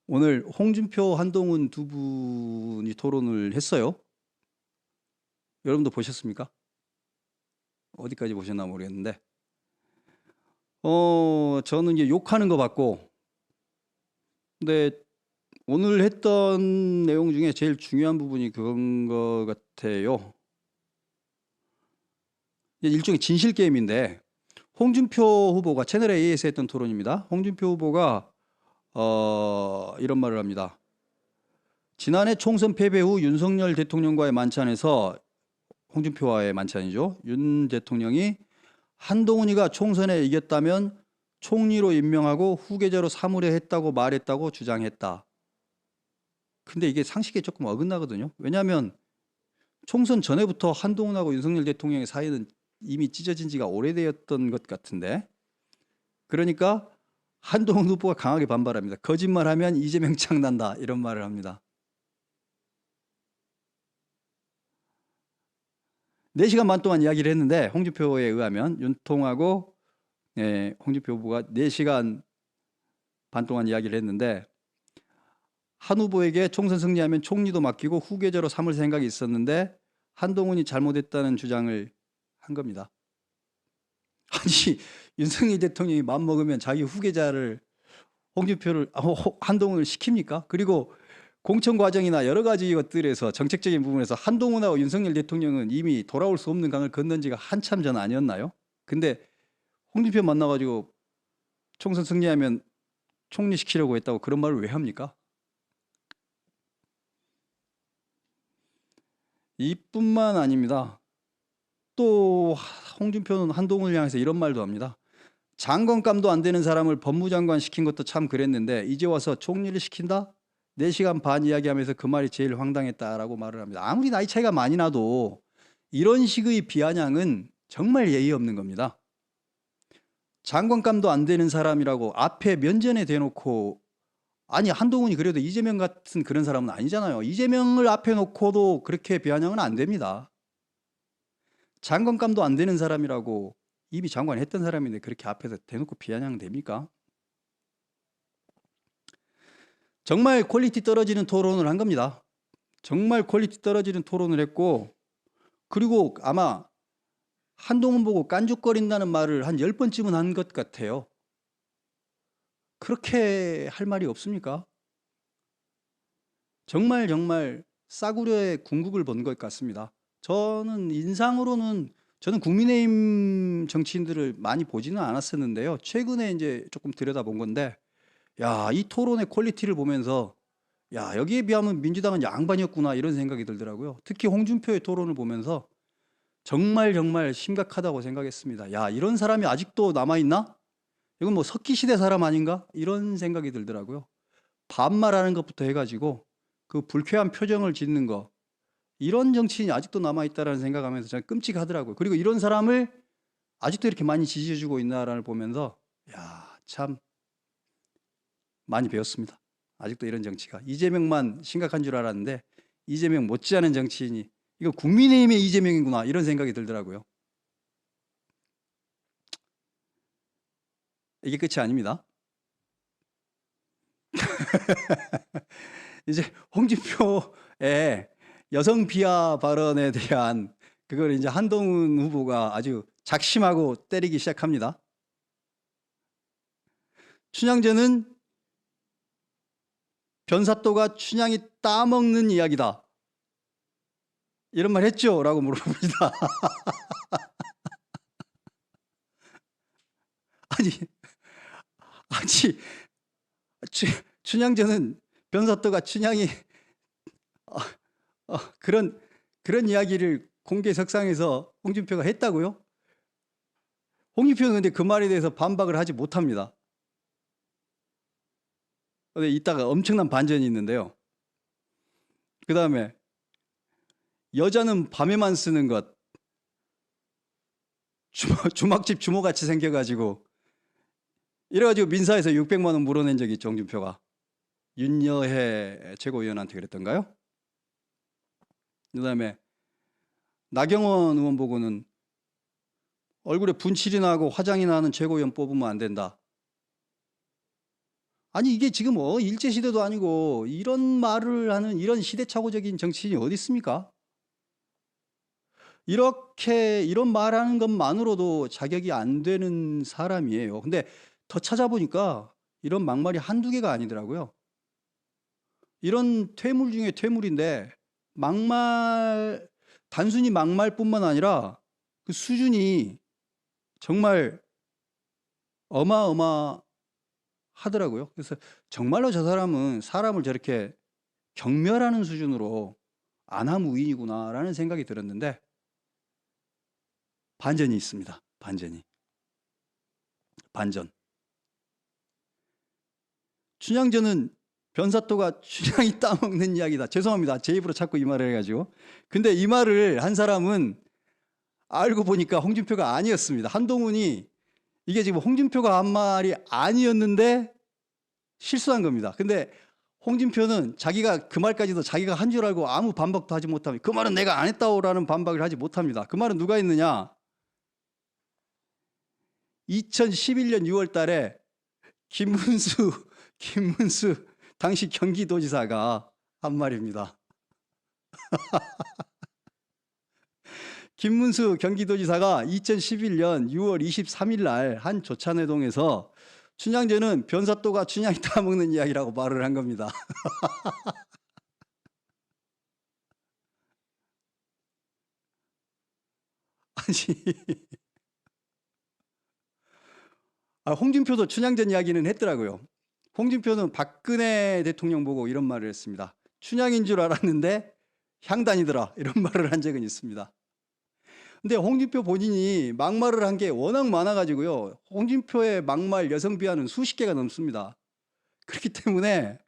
오늘 홍준표, 한동훈 두 분이 토론을 했어요. 여러분도 보셨습니까? 어디까지 보셨나 모르겠는데. 저는 이제 욕하는 거 봤고, 근데 오늘 했던 내용 중에 제일 중요한 부분이 그건 것 같아요. 이제 일종의 진실 게임인데, 홍준표 후보가 채널 A에서 했던 토론입니다. 홍준표 후보가 이런 말을 합니다. 지난해 총선 패배 후 윤석열 대통령과의 만찬에서 홍준표와의 만찬이죠. 윤 대통령이 한동훈이가 총선에 이겼다면 총리로 임명하고 후계자로 삼으려 했다고 말했다고 주장했다. 근데 이게 상식에 조금 어긋나거든요. 왜냐하면 총선 전에부터 한동훈하고 윤석열 대통령의 사이는 이미 찢어진 지가 오래되었던 것 같은데, 그러니까 한동훈 후보가 강하게 반발합니다. 거짓말하면 이재명 창난다, 이런 말을 합니다. 4시간 반 동안 이야기를 했는데, 홍준표에 의하면 윤통하고 홍준표 후보가 4시간 반 동안 이야기를 했는데, 한 후보에게 총선 승리하면 총리도 맡기고 후계자로 삼을 생각이 있었는데 한동훈이 잘못했다는 주장을 한 겁니다. 아니, 윤석열 대통령이 맘먹으면 자기 후계자를 한동훈을 시킵니까? 그리고 공천 과정이나 여러 가지 것들에서 정책적인 부분에서 한동훈하고 윤석열 대통령은 이미 돌아올 수 없는 강을 건넌 지가 한참 전 아니었나요? 근데 홍준표 만나가지고 총선 승리하면 총리 시키려고 했다고 그런 말을 왜 합니까? 이뿐만 아닙니다. 또 홍준표는 한동훈을 향해서 이런 말도 합니다. 장관감도 안 되는 사람을 법무장관 시킨 것도 참 그랬는데 이제 와서 총리를 시킨다? 4시간 반 이야기하면서 그 말이 제일 황당했다라고 말을 합니다. 아무리 나이 차이가 많이 나도 이런 식의 비아냥은 정말 예의 없는 겁니다. 장관감도 안 되는 사람이라고 앞에 면전에 대놓고, 아니 한동훈이 그래도 이재명 같은 그런 사람은 아니잖아요. 이재명을 앞에 놓고도 그렇게 비아냥은 안 됩니다. 장관감도 안 되는 사람이라고, 이미 장관 했던 사람인데 그렇게 앞에서 대놓고 비아냥 됩니까? 정말 퀄리티 떨어지는 토론을 한 겁니다. 정말 퀄리티 떨어지는 토론을 했고, 그리고 아마 한동훈 보고 깐죽거린다는 말을 한 10번쯤은 한 것 같아요. 그렇게 할 말이 없습니까? 정말 싸구려의 궁극을 본 것 같습니다. 저는 인상으로는, 저는 국민의힘 정치인들을 많이 보지는 않았었는데요. 최근에 이제 조금 들여다본 건데, 야, 이 토론의 퀄리티를 보면서, 야, 여기에 비하면 민주당은 양반이었구나, 이런 생각이 들더라고요. 특히 홍준표의 토론을 보면서 정말 심각하다고 생각했습니다. 야, 이런 사람이 아직도 남아있나? 이건 뭐 석기시대 사람 아닌가? 이런 생각이 들더라고요. 반말하는 것부터 해가지고 그 불쾌한 표정을 짓는 거, 이런 정치인이 아직도 남아있다라는 생각하면서 저는 끔찍하더라고요. 그리고 이런 사람을 아직도 이렇게 많이 지지해주고 있나를 보면서, 야, 참 많이 배웠습니다. 아직도 이런 정치가. 이재명만 심각한 줄 알았는데 이재명 못지않은 정치인이, 이거 국민의힘의 이재명이구나, 이런 생각이 들더라고요. 이게 끝이 아닙니다. 이제 홍준표의 여성 비하 발언에 대한 그걸 이제 한동훈 후보가 아주 작심하고 때리기 시작합니다. 춘향전은 변사또가 춘향이 따먹는 이야기다, 이런 말 했죠? 라고 물어봅니다. 아니, 아니, 춘향전은 변사또가 춘향이 그런 이야기를 공개 석상에서 홍준표가 했다고요? 홍준표는 근데 그 말에 대해서 반박을 하지 못합니다. 근데 이따가 엄청난 반전이 있는데요. 그 다음에 여자는 밤에만 쓰는 것, 주막집 주모같이 생겨가지고, 이래가지고 민사에서 600만 원 물어낸 적이 있죠, 홍준표가. 윤여혜 최고위원한테 그랬던가요? 그 다음에 나경원 의원 보고는 얼굴에 분칠이 나고 화장이 나는 최고위원 뽑으면 안 된다. 아니 이게 지금 일제 시대도 아니고 이런 말을 하는 이런 시대착오적인 정치인이 어디 있습니까? 이렇게 이런 말하는 것만으로도 자격이 안 되는 사람이에요. 근데 더 찾아보니까 이런 막말이 한두 개가 아니더라고요. 이런 퇴물 중에 퇴물인데 막말 단순히 막말뿐만 아니라 그 수준이 정말 어마어마하더라고요. 그래서 정말로 저 사람은 사람을 저렇게 경멸하는 수준으로 안하무인이구나라는 생각이 들었는데 반전이 있습니다. 반전. 춘향전은 변사또가 춘향이 따먹는 이야기다. 죄송합니다. 제 입으로 자꾸 이 말을 해가지고. 근데 이 말을 한 사람은 알고 보니까 홍준표가 아니었습니다. 한동훈이 이게 지금 홍준표가 한 말이 아니었는데 실수한 겁니다. 근데 홍준표는 자기가 그 말까지도 자기가 한 줄 알고 아무 반박도 하지 못합니다. 그 말은 내가 안 했다고라는 반박을 하지 못합니다. 그 말은 누가 했느냐? 2011년 6월 달에 김문수 당시 경기도지사가 한 말입니다. 김문수 경기도지사가 2011년 6월 23일 날 한 조찬회동에서 춘향전은 변사또가 춘향이 따먹는 이야기라고 말을 한 겁니다. 아니, 홍준표도 춘향전 이야기는 했더라고요. 홍준표는 박근혜 대통령 보고 이런 말을 했습니다. 춘향인 줄 알았는데 향단이더라. 이런 말을 한 적은 있습니다. 근데 홍준표 본인이 막말을 한 게 워낙 많아가지고요. 홍준표의 막말 여성 비하는 수십 개가 넘습니다. 그렇기 때문에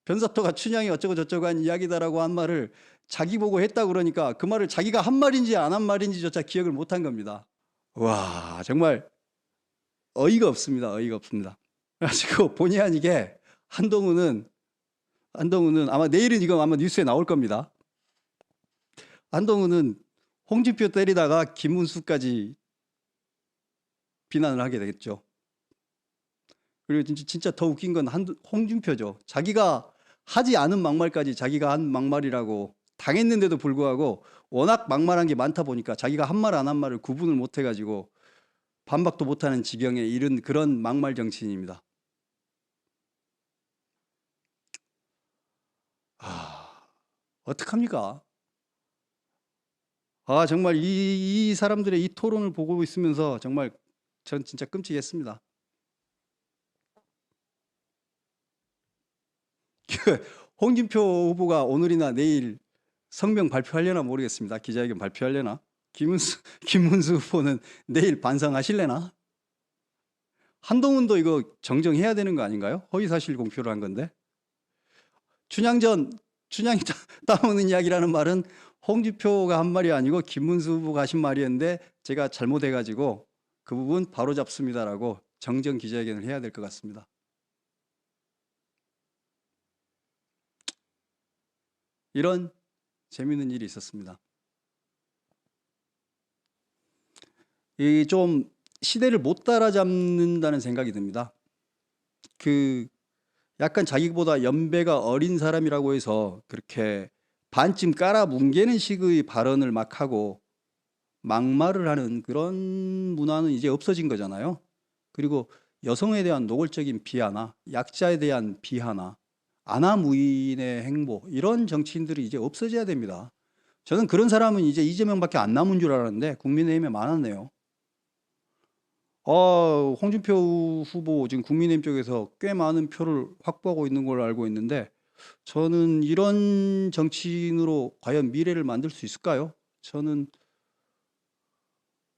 변사또가 춘향이 어쩌고 저쩌고 한 이야기다라고 한 말을 자기 보고 했다 그러니까 그 말을 자기가 한 말인지 안 한 말인지조차 기억을 못한 겁니다. 와, 정말 어이가 없습니다. 그래가지고 본의 아니게 한동훈은 아마 내일은 이거 아마 뉴스에 나올 겁니다. 한동훈은 홍준표 때리다가 김문수까지 비난을 하게 되겠죠. 그리고 진짜 더 웃긴 건 홍준표죠. 자기가 하지 않은 막말까지 자기가 한 막말이라고 당했는데도 불구하고 워낙 막말한 게 많다 보니까 자기가 한 말 안 한 말을 구분을 못 해가지고 반박도 못하는 지경에 이른 그런 막말 정치인입니다. 어떡합니까? 정말 이 사람들의 이 토론을 보고 있으면서 정말 전 진짜 끔찍했습니다. 홍준표 후보가 오늘이나 내일 성명 발표하려나 모르겠습니다. 기자회견 발표하려나? 김문수 후보는 내일 반성하실래나? 한동훈도 이거 정정해야 되는 거 아닌가요? 허위사실 공표를 한 건데. 춘향이 따먹는 이야기라는 말은 홍준표가 한 말이 아니고 김문수 후보가 하신 말이었는데 제가 잘못해가지고 그 부분 바로 잡습니다라고 정정 기자회견을 해야 될 것 같습니다. 이런 재미있는 일이 있었습니다. 이 좀 시대를 못 따라잡는다는 생각이 듭니다. 그 약간 자기보다 연배가 어린 사람이라고 해서 그렇게 반쯤 깔아뭉개는 식의 발언을 막 하고 막말을 하는 그런 문화는 이제 없어진 거잖아요. 그리고 여성에 대한 노골적인 비하나 약자에 대한 비하나 안하무인의 행보 이런 정치인들이 이제 없어져야 됩니다. 저는 그런 사람은 이제 이재명밖에 안 남은 줄 알았는데 국민의힘에 많았네요. 홍준표 후보 지금 국민의힘 쪽에서 꽤 많은 표를 확보하고 있는 걸로 알고 있는데 저는 이런 정치인으로 과연 미래를 만들 수 있을까요? 저는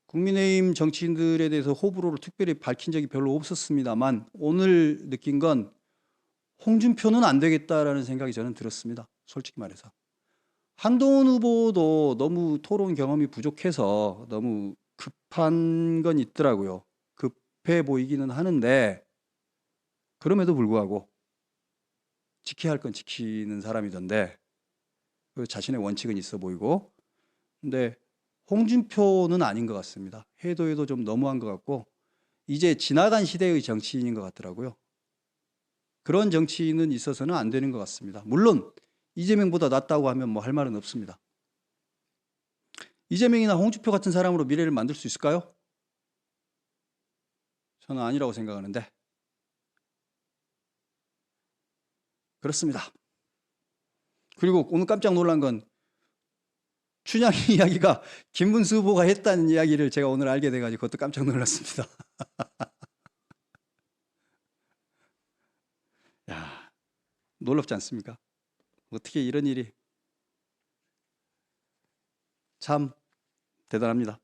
국민의힘 정치인들에 대해서 호불호를 특별히 밝힌 적이 별로 없었습니다만 오늘 느낀 건 홍준표는 안 되겠다라는 생각이 저는 들었습니다. 솔직히 말해서. 한동훈 후보도 너무 토론 경험이 부족해서 너무 급한 건 있더라고요. 급해 보이기는 하는데 그럼에도 불구하고 지켜야 할 건 지키는 사람이던데 그 자신의 원칙은 있어 보이고 근데 홍준표는 아닌 것 같습니다. 해도 좀 너무한 것 같고 이제 지나간 시대의 정치인인 것 같더라고요. 그런 정치인은 있어서는 안 되는 것 같습니다. 물론 이재명보다 낫다고 하면 뭐 할 말은 없습니다. 이재명이나 홍준표 같은 사람으로 미래를 만들 수 있을까요? 저는 아니라고 생각하는데 그렇습니다. 그리고 오늘 깜짝 놀란 건 춘향 이야기가 김문수 후보가 했다는 이야기를 제가 오늘 알게 돼가지고 그것도 깜짝 놀랐습니다. 야, 놀랍지 않습니까? 어떻게 이런 일이 참 대단합니다.